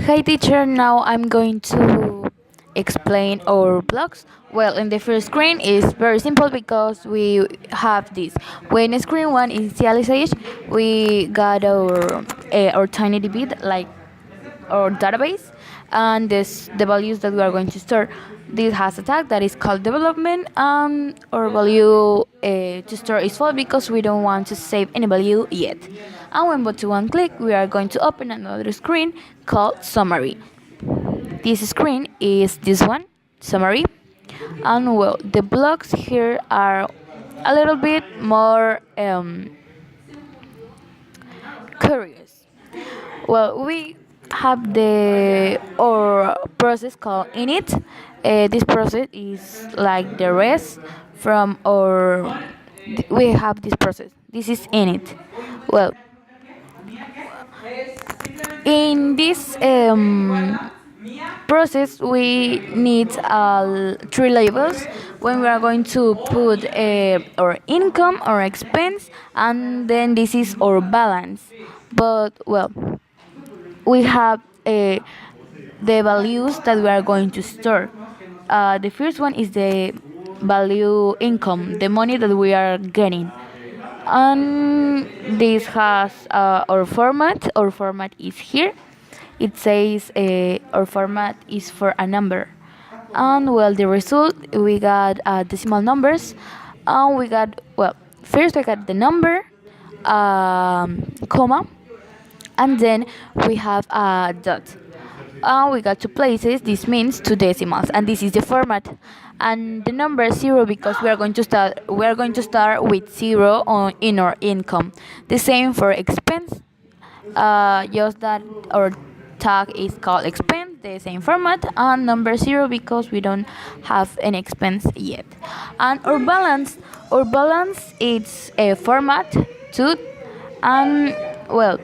Hi teacher, now I'm going to explain our blocks. Well, in the first screen is very simple because we have this. When screen one initialization, we got our TinyDB like our database and this the values that we are going to store. This has a tag that is called development and our value to store is false because we don't want to save any value yet. And when but to one click, we are going to open another screen called summary. This screen is this one, summary. And well, the blocks here are a little bit more curious. Well, we have the or process called init. This process is like the rest from our. We have this process. This is init. Well, in this process, we need three labels when we are going to put our income or expense, and then this is our balance. But well, we have the values that we are going to store. The first one is the value income, the money that we are getting. And this has our format. Our format is here. It says our format is for a number. And well, the result we got decimal numbers. And we got, well, first we got the number, comma, and then we have a dot. And we got two places. This means two decimals, and this is the format. And the number zero because we are going to start. We are going to start with zero on in our income. The same for expense. Just that our tag is called expense. The same format and number zero because we don't have any expense yet. And our balance. Our balance is a format too. And well,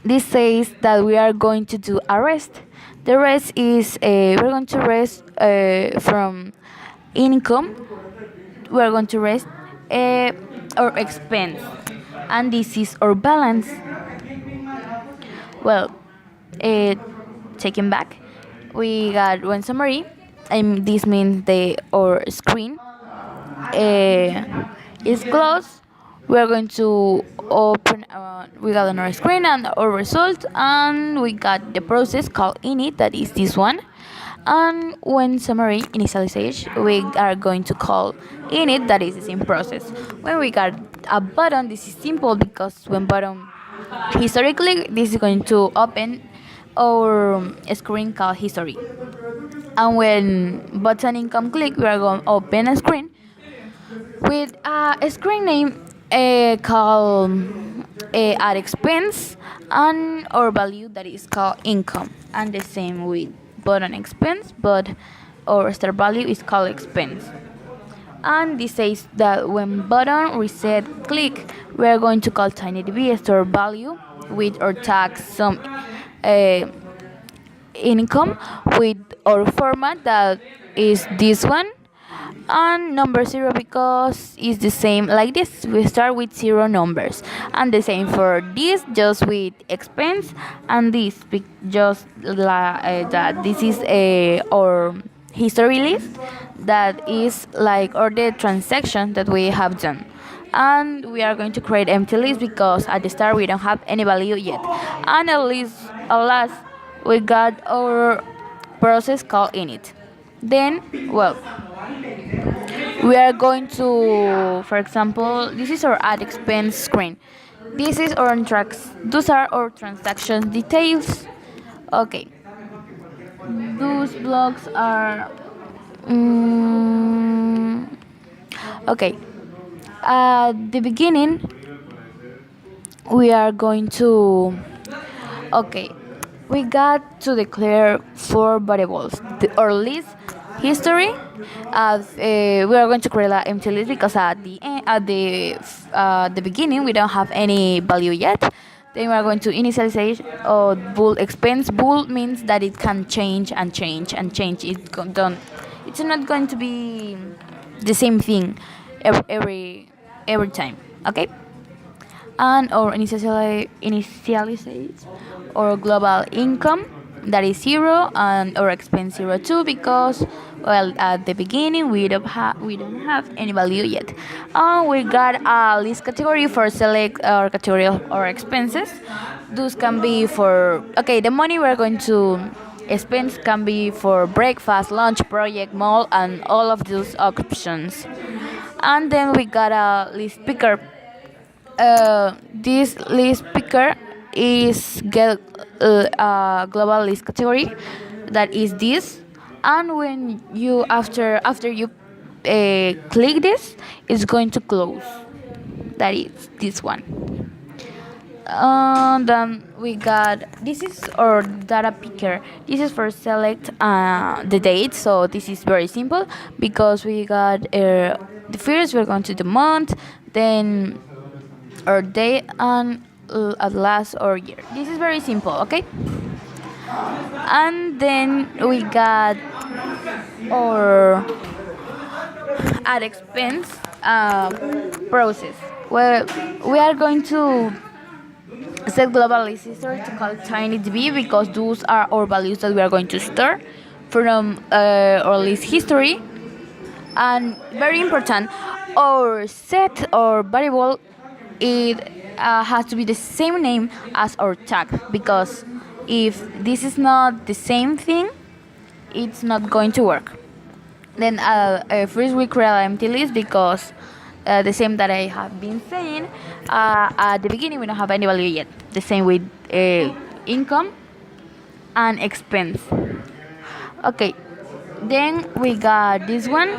this says that we are going to do a rest. The rest is we're going to rest from income. We're going to rest our expense, and this is our balance. Well, uh, taking back, we got one summary, and this means the our screen is closed. We are going to open. We got on our screen and our result, and we got the process called init. That is this one. And when summary initialization, we are going to call init. That is the same process. When we got a button, this is simple because when button historically, this is going to open our screen called history. And when button income click, we are going to open a screen with a screen name called add expense and our value that is called income, and the same with button expense, but our start value is called expense. And this says that when button reset click, we are going to call tinydb store value with our tag some income with our format that is this one, and number zero because it's the same like this. We start with zero numbers, and the same for this, just with expense, and this just that this is our history list that is like or the transaction that we have done. And we are going to create empty list because at the start we don't have any value yet. And at last we got our process called init. Then, well, we are going to, for example, this is our add expense screen. This is our tracks. Those are our transaction details. Okay, those blocks are. Okay, at the beginning, we are going to. Okay, we got to declare four variables. Our list history. As we are going to create an empty list because at the beginning we don't have any value yet. Then we are going to initialize bool expense. Bool means that it can change and change and change. It's not going to be the same thing every time. Okay. And or initialize or global income that is 0, and our expense 0 too, because well, at the beginning we don't have any value yet. We got a list category for select our category of our expenses. Those can be for, okay, the money we're going to spend can be for breakfast, lunch, project, mall, and all of those options. And then we got a list picker. This list picker is get a global list category that is this, and when you after you click this, it's going to close. That is this one. Then we got, this is our data picker. This is for select the date. So this is very simple because we got the first we're going to the month, then our day, and at last our year. This is very simple, okay? And then we got our ad expense process. Well, we are going to set global list history to call TinyDB because those are our values that we are going to store from our list history. And very important, our set or variable, it has to be the same name as our tag, because if this is not the same thing, it's not going to work. Then first we create an empty list because the same that I have been saying, at the beginning we don't have any value yet. The same with income and expense. Okay, then we got this one.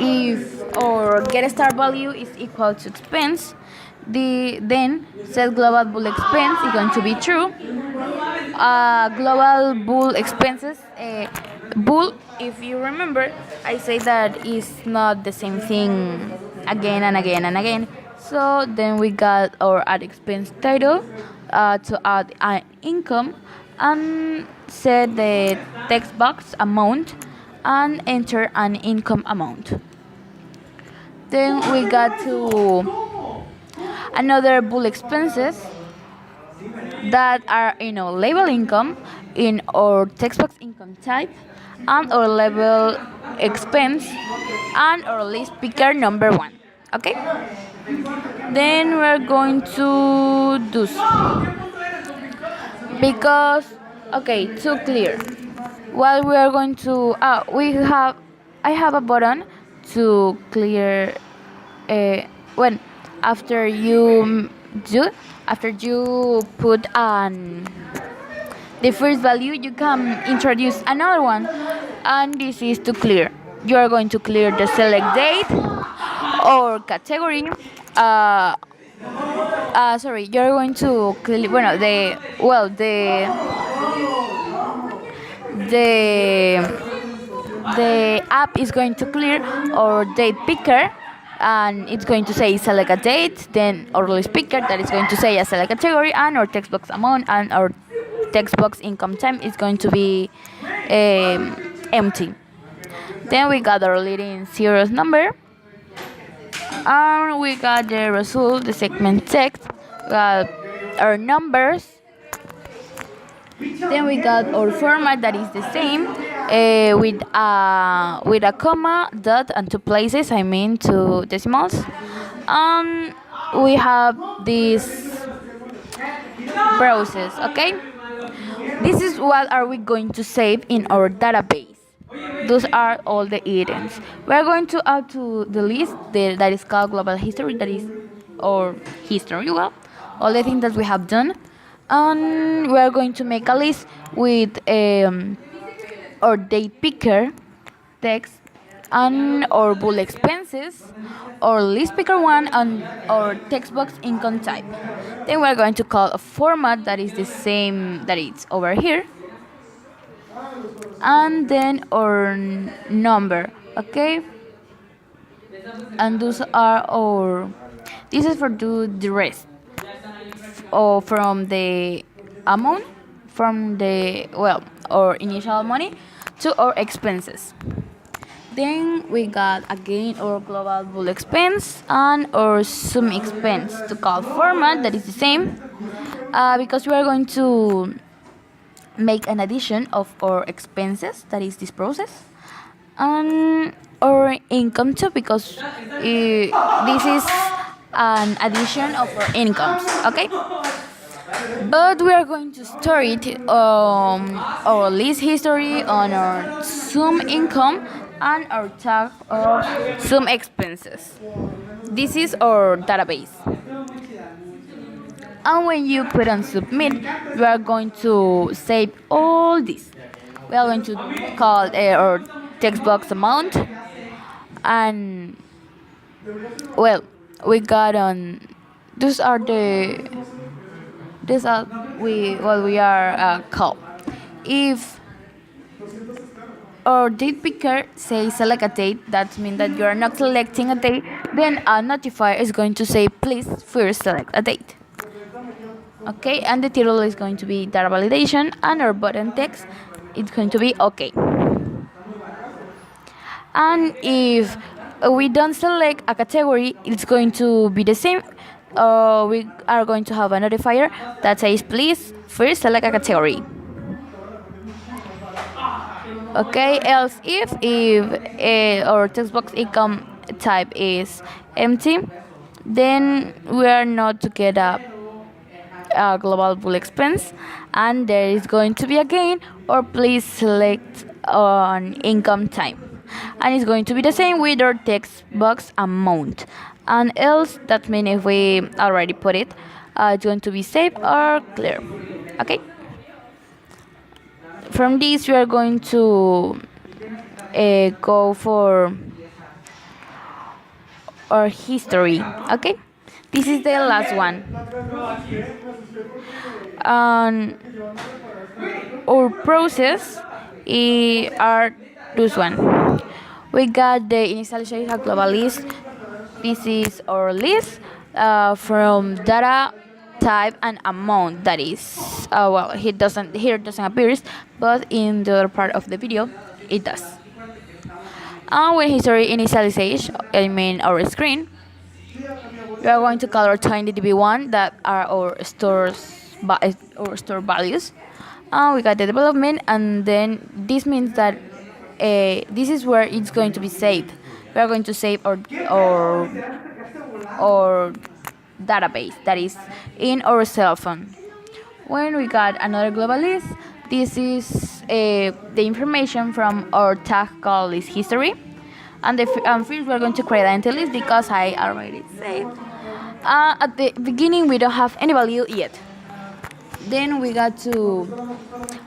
If our get start value is equal to expense, then set global bool expense is going to be true. Global bool expenses, bool, if you remember, I say that is not the same thing again and again and again. So then we got our add expense title to add an income, and set the text box amount and enter an income amount. Then we got to another bool expenses that are in our label income, in our text box income type, and our label expense, and our list picker number 1. Okay? Then we're going to do because, okay, to clear, while we are going to I have a button to clear when after you put the first value, you can introduce another one, and this is to clear. You are going to clear the select date or category. Sorry, you're going to clear, bueno, the app is going to clear our date picker, and it's going to say select a date, then our list picker that is going to say a select category, and our text box amount and our text box income time is going to be empty. Then we got our leading zeros number, and we got the result, the segment text, we got our numbers. Then we got our format that is the same, with a comma, dot, and 2 places, I mean 2 decimals. And we have this process, okay? This is what are we going to save in our database. Those are all the items. We are going to add to the list that is called global history, that is our history, well, all the things that we have done. And we are going to make a list with our date picker text, and our bool expenses, our list picker 1, and our text box income type. Then we are going to call a format that is the same that it's over here, and then our number, okay? And those are our, this is for do the rest, or from the amount, from the, well, our initial money to our expenses. Then we got again our global bool expense and our sum expense to call format that is the same, because we are going to make an addition of our expenses, that is this process, and our income too, because this is an addition of our incomes, okay? But we are going to store it our list history on our sum income and our tag of sum expenses. This is our database. And when you put on submit, we are going to save all this. We are going to call our text box amount, and well, we got on. These are the these are we what we are called. If our date picker says select a date, that means that you are not selecting a date. Then a notifier is going to say please first select a date. Okay, and the title is going to be data validation, and our button text is going to be okay. And if we don't select a category, it's going to be the same. We are going to have a notifier that says please first select a category. Okay, else if our text box income type is empty, then we are not to get a global pool expense, and there is going to be again or please select on income type, and it's going to be the same with our text box amount, and else that means if we already put it, it's going to be saved or clear. Okay, from this we are going to go for our history. Okay, this is the last one. Our process are this one. We got the initialization of global list. This is our list from data type and amount. That is well, here doesn't appear, but in the other part of the video it does. And when history initialization, I mean our screen, we are going to call our TinyDB1, that are our our store values. We got the development, and then this means that this is where it's going to be saved. We are going to save our database, that is in our cell phone. When we got another global list, this is the information from our tag called list history. And first we're going to create an empty list because I already saved. At the beginning we don't have any value yet. Then we got to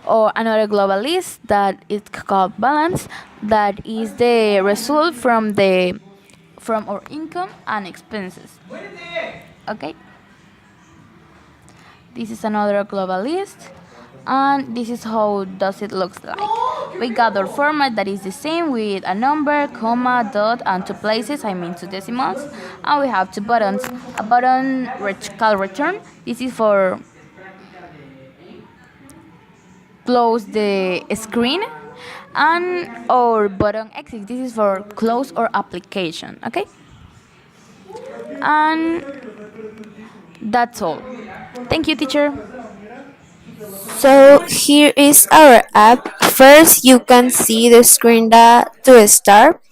another global list that is called balance, that is the result from our income and expenses. Okay, this is another global list, and this is how does it looks like. We got our format that is the same with a number, comma, dot, and two places, I mean two decimals, and we have two buttons. A button called return. This is for close the screen, and our button exit. This is for close our application. Okay, and that's all. Thank you, teacher. So here is our app. First, you can see the screen that to start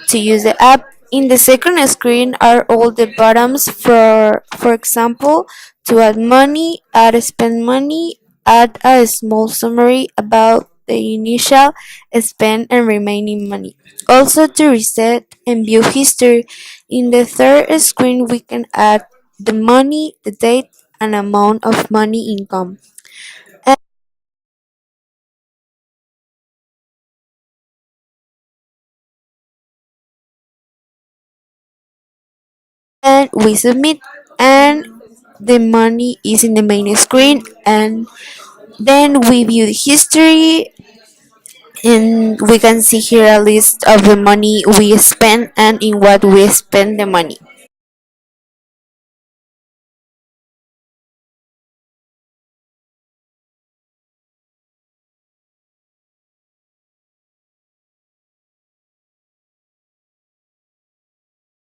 to use the app. In the second screen are all the buttons for example, to add money, add spend money, add a small summary about the initial spend and remaining money. Also to reset and view history. In the third screen we can add the money, the date, and amount of money income. And we submit, and the money is in the main screen, and then we view the history, and we can see here a list of the money we spent and in what we spend the money.